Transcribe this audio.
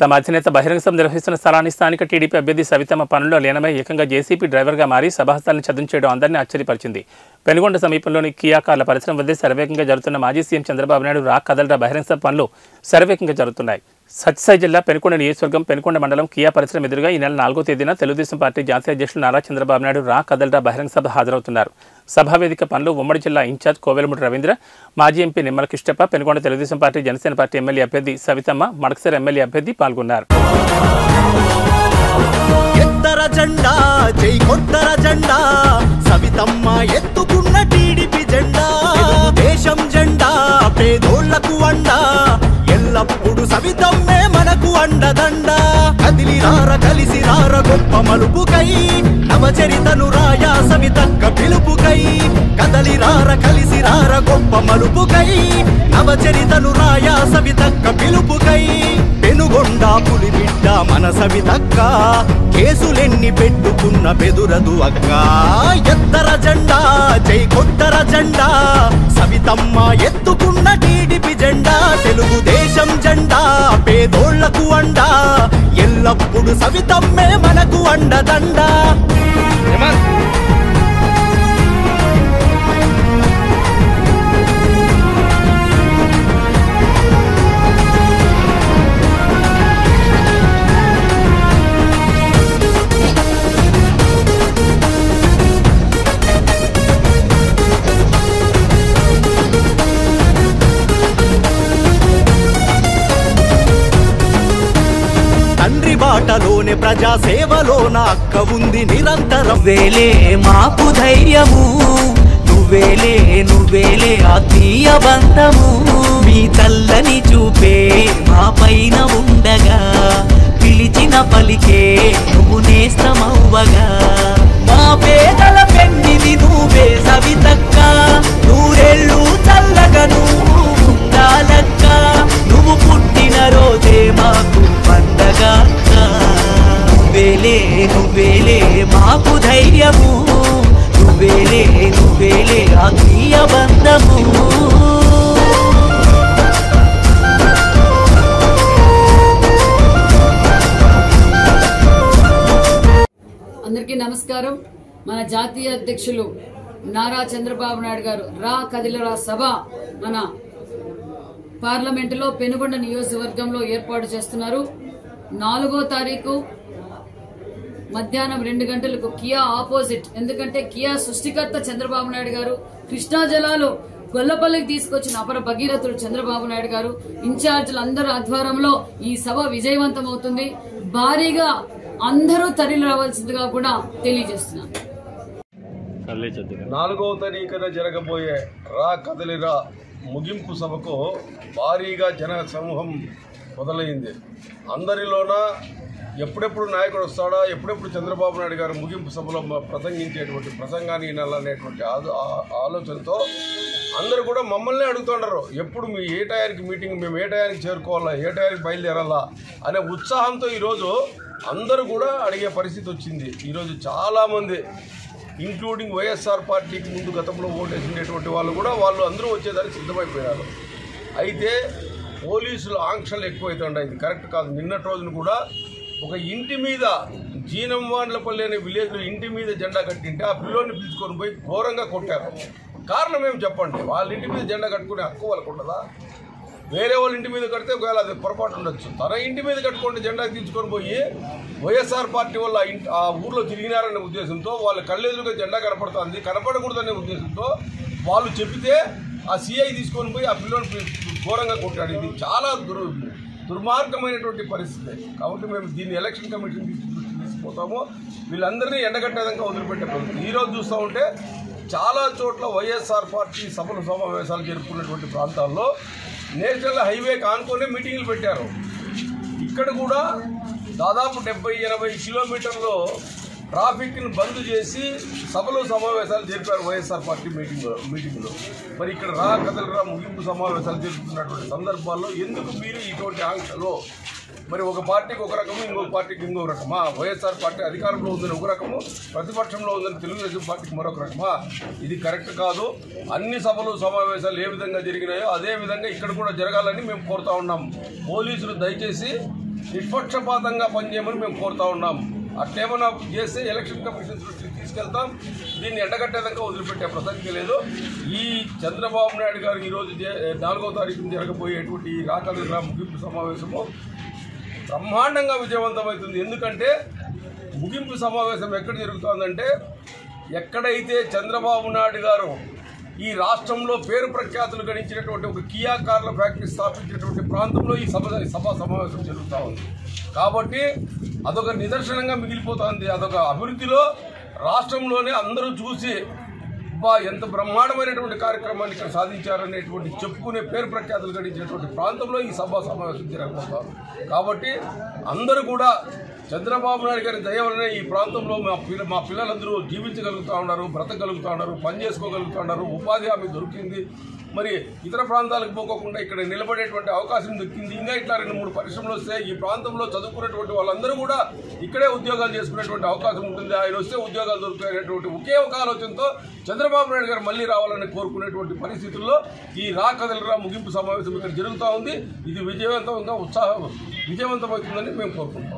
తమ అధినేత బహిరంగ సభ నిర్వహిస్తున్న స్థలాన్ని స్థానిక టీడీపీ అభ్యర్థి సవితమ్మ పనుల్లో లీనమై ఏకంగా జేసీపీ డ్రైవర్గా మారి సభాస్థలాన్ని చదును చేయడం అందరినీ ఆశ్చర్యపరిచింది. పెనుగొండ సమీపంలోని కియా కార్ల పరిశ్రమ వద్ద శరవేగంగా జరుగుతున్న మాజీ సీఎం చంద్రబాబు నాయుడు రా కదలరా బహిరంగ సభ పనులు శరవేగంగా జరుగుతున్నాయి. సత్యసాయి జిల్లా పెనుకొండ నియోజకవర్గం పెనుకొండ మండలం కియా పరిశ్రమ ఎదురుగా ఈ నెల 4వ తేదీన తెలుగుదేశం పార్టీ జాతీయ అధ్యక్షులు నారా చంద్రబాబు నాయుడు రా కదలరా బహిరంగ సభ హాజరవుతున్నారు. సభావేదిక పనులు ఉమ్మడి జిల్లా ఇన్ఛార్జ్ కోవెలమూడి రవీంద్ర, మాజీ MP Nimmala Kishtappa, Penukonda Telugu Desam party Janasena party MLA అభ్యర్థి సవితమ్మ, మడకసిర ఎమ్మెల్యే అభ్యర్థి పాల్గొన్నారు. ఎత్తర జెండా జై కొత్తర జెండా సవితమ్మ ఎత్తుకున్న టీడీపీ జెండా, దేశం జెండా పేదోళ్లకు అండా, ఎల్లప్పుడు సవితమ్మే మనకు అండదండ. కదిలిరార కలిసిరార గొప్ప మలుపుకై, నవచరితను రాయా సవితక్క పిలుపుకై. కదలిరార కలిసిరార గొప్ప మలుపుకై, నవచరితను రాయా సవితక్క పిలుపుకై. పెనుగొండ పులిబిడ్డ మన సవితక్క, కేసులెన్ని పెట్టుకున్న బెదురదు అక్క. ఎత్తర జెండా జై కొట్టర జెండా సవితమ్మ ఎత్తుకున్న టీడీపీ జెండా, తెలుగుదేశం జెండా పేదోళ్లకు అండా, ఎల్లప్పుడు సవితమ్మే మనకు అండదండ. తండ్రి బాటలోనే ప్రజా సేవలోన అక్క ఉంది నిరంతరం. వేలే మాకు ధైర్యము, నువ్వేలే నువ్వేలే ఆత్మీయ బంధము. మీ తల్లని చూపే మా పైన ఉండగా, పిలిచిన పలికే నువ్వు నేస్తమవ్వగా. మా పేదల పెన్నిది నువ్వే సవితక్క, నూరేళ్ళు చల్లగా నువ్వు ఉండాలక్క. నువ్వు పుట్టిన రోజే మాకు పండగా. నువ్వేలే నువ్వేలే మాకు ధైర్యము, నువ్వేలే నువ్వేలే ఆత్మీయ బంధము. అందరికీ నమస్కారం. మన జాతీయ అధ్యక్షులు నారా చంద్రబాబు నాయుడు గారు రా కదిలరా సభ మన పార్లమెంటులో పెనుగొండ నియోజకవర్గంలో ఏర్పాటు చేస్తున్నారు. 4వ తారీఖు మధ్యాహ్నం 2 గంటలకు కియా ఆపోజిట్. ఎందుకంటే కియా సృష్టికర్త చంద్రబాబు నాయుడు గారు, కృష్ణా జలాలు గొల్లపల్లికి తీసుకొచ్చిన అపర భగీరథుడు చంద్రబాబు నాయుడు గారు, ఇన్ఛార్జీలు అందరూ ఆధ్వర్యంలో ఈ సభ విజయవంతం అవుతుంది. భారీగా అందరూ తరలి రావాల్సిందిగా కూడా తెలియజేస్తున్నాను. 4వ తారీఖున జరగబోయే రా కదలిరా ముగింపు సభకు భారీగా జన సమూహం మొదలైంది. అందరిలోన ఎప్పుడెప్పుడు నాయకుడు వస్తాడా, ఎప్పుడెప్పుడు చంద్రబాబు నాయుడు గారు ముగింపు సభలో ప్రసంగించేటువంటి ప్రసంగాన్ని వినాలనేటువంటి ఆలోచనతో అందరూ కూడా మమ్మల్ని అడుగుతుంటారు, ఎప్పుడు మీ ఏ టయానికి మీటింగ్, మేము ఏ టయానికి చేరుకోవాలా, ఏ టయానికి బయలుదేరాలా అనే ఉత్సాహంతో ఈరోజు అందరూ కూడా అడిగే పరిస్థితి వచ్చింది. ఈరోజు చాలామంది ఇంక్లూడింగ్ వైఎస్ఆర్ పార్టీకి ముందు గతంలో ఓటేసినటువంటి వాళ్ళు అందరూ వచ్చేదానికి సిద్ధమైపోయినారు. అయితే పోలీసులు ఆంక్షలు ఎక్కువైతుంటాయి, ఇది కరెక్ట్ కాదు. నిన్నటి రోజున కూడా ఒక ఇంటి మీద జీనంవాండ్లపల్లి అనే విలేజ్లో ఇంటి మీద జెండా కట్టింటే ఆ పిల్లోని పిలుచుకొని పోయి ఘోరంగా కొట్టారు. కారణం ఏమి చెప్పండి? వాళ్ళ ఇంటి మీద జెండా కట్టుకునే హక్కు వాళ్ళకు ఉండదా? వేరే వాళ్ళ ఇంటి మీద కడితే ఒకవేళ అది పొరపాటు ఉండొచ్చు. తన ఇంటి మీద కట్టుకుంటే జెండా తీసుకొని పోయి వైఎస్ఆర్ పార్టీ వల్ల ఆ ఊర్లో తిరిగినారనే ఉద్దేశంతో వాళ్ళ కళ్ళెదురుగా జెండా కనపడుతుంది, కనపడకూడదనే ఉద్దేశంతో వాళ్ళు చెబితే ఆ సిఐ తీసుకొని పోయి ఆ పిల్లని ఘోరంగా కొట్టాడు. ఇది చాలా దుర్మార్గమైనటువంటి పరిస్థితి. కాబట్టి మేము దీన్ని ఎలక్షన్ కమిషన్ తీసుకుపోతాము. వీళ్ళందరినీ ఎండగట్టేదాకా వదిలిపెట్టే పరిస్థితి. ఈరోజు చూస్తూ ఉంటే చాలా చోట్ల వైఎస్ఆర్ పార్టీ సభలు సమావేశాలు జరుపుకున్నటువంటి ప్రాంతాల్లో నేషనల్ హైవేకి ఆనుకొని మీటింగ్లు పెట్టారు. ఇక్కడ కూడా దాదాపు 70-80 కిలోమీటర్లు ట్రాఫిక్ను బంద్ చేసి సభలు సమావేశాలు జరిపారు వైఎస్ఆర్ పార్టీ మీటింగ్లో. మరి ఇక్కడ రా కదలరా ముగింపు సమావేశాలు జరుపుతున్నటువంటి సందర్భాల్లో ఎందుకు మీరు ఇటువంటి ఆంక్షలు? మరి ఒక పార్టీకి ఒక రకము, ఇంకొక పార్టీకి ఇంకొక రకమా? వైఎస్ఆర్ పార్టీ అధికారంలో ఉందని ఒక రకము, ప్రతిపక్షంలో ఉందని తెలుగుదేశం పార్టీకి మరొక రకమా? ఇది కరెక్ట్ కాదు. అన్ని సభలు సమావేశాలు ఏ విధంగా జరిగినాయో అదే విధంగా ఇక్కడ కూడా జరగాలని మేము కోరుతా ఉన్నాం. పోలీసులు దయచేసి నిష్పక్షపాతంగా పనిచేయమని మేము కోరుతా ఉన్నాం. అట్లేమన్నా చేస్తే ఎలక్షన్ కమిషన్ దృష్టికి తీసుకెళ్తాం. దీన్ని ఎండగట్టేదాకా వదిలిపెట్టే ప్రసక్తి లేదు. ఈ చంద్రబాబు నాయుడు గారు ఈరోజు 4వ తారీఖున జరగబోయేటువంటి ఈ రాకల ముగింపు సమావేశము బ్రహ్మాండంగా విజయవంతమవుతుంది. ఎందుకంటే ముగింపు సమావేశం ఎక్కడ జరుగుతుందంటే, ఎక్కడైతే చంద్రబాబు నాయుడు గారు ఈ రాష్ట్రంలో పేరు ప్రఖ్యాతులు గడించినటువంటి ఒక కియా కార్ల ఫ్యాక్టరీ స్థాపించినటువంటి ప్రాంతంలో ఈ సభా సమావేశం జరుగుతూ ఉంది. కాబట్టి అదొక నిదర్శనంగా మిగిలిపోతుంది. అదొక అభివృద్ధిలో రాష్ట్రంలోనే అందరూ చూసి ఎంత బ్రహ్మాండమైనటువంటి కార్యక్రమాన్ని ఇక్కడ సాధించారనేటువంటి చెప్పుకునే పేరు ప్రఖ్యాతులు గడించినటువంటి ప్రాంతంలో ఈ సభా సమావేశం జరగబోతారు. కాబట్టి అందరూ కూడా చంద్రబాబు నాయుడు గారి దయ వల్లనే ఈ ప్రాంతంలో మా పిల్లలందరూ జీవించగలుగుతూ ఉన్నారు, బ్రతకగలుగుతూ ఉన్నారు, పని చేసుకోగలుగుతూ ఉన్నారు, ఉపాధి హామీ దొరికింది, మరి ఇతర ప్రాంతాలకు పోకోకుండా ఇక్కడ నిలబడేటువంటి అవకాశం దొరికింది. ఇంకా ఇట్లా 2-3 పరిశ్రమలు వస్తే ఈ ప్రాంతంలో చదువుకున్నటువంటి వాళ్ళందరూ కూడా ఇక్కడే ఉద్యోగాలు చేసుకునేటువంటి అవకాశం ఉంటుంది. ఆయన వస్తే ఉద్యోగాలు దొరుకుతాయనేటువంటి ఒకే ఒక ఆలోచనతో చంద్రబాబు నాయుడు గారు మళ్ళీ రావాలని కోరుకునేటువంటి పరిస్థితుల్లో ఈ కదలిరా ముగింపు సమావేశం ఇక్కడ జరుగుతూ ఉంది. ఇది విజయవంతమవుతుందని మేము కోరుకుంటాం.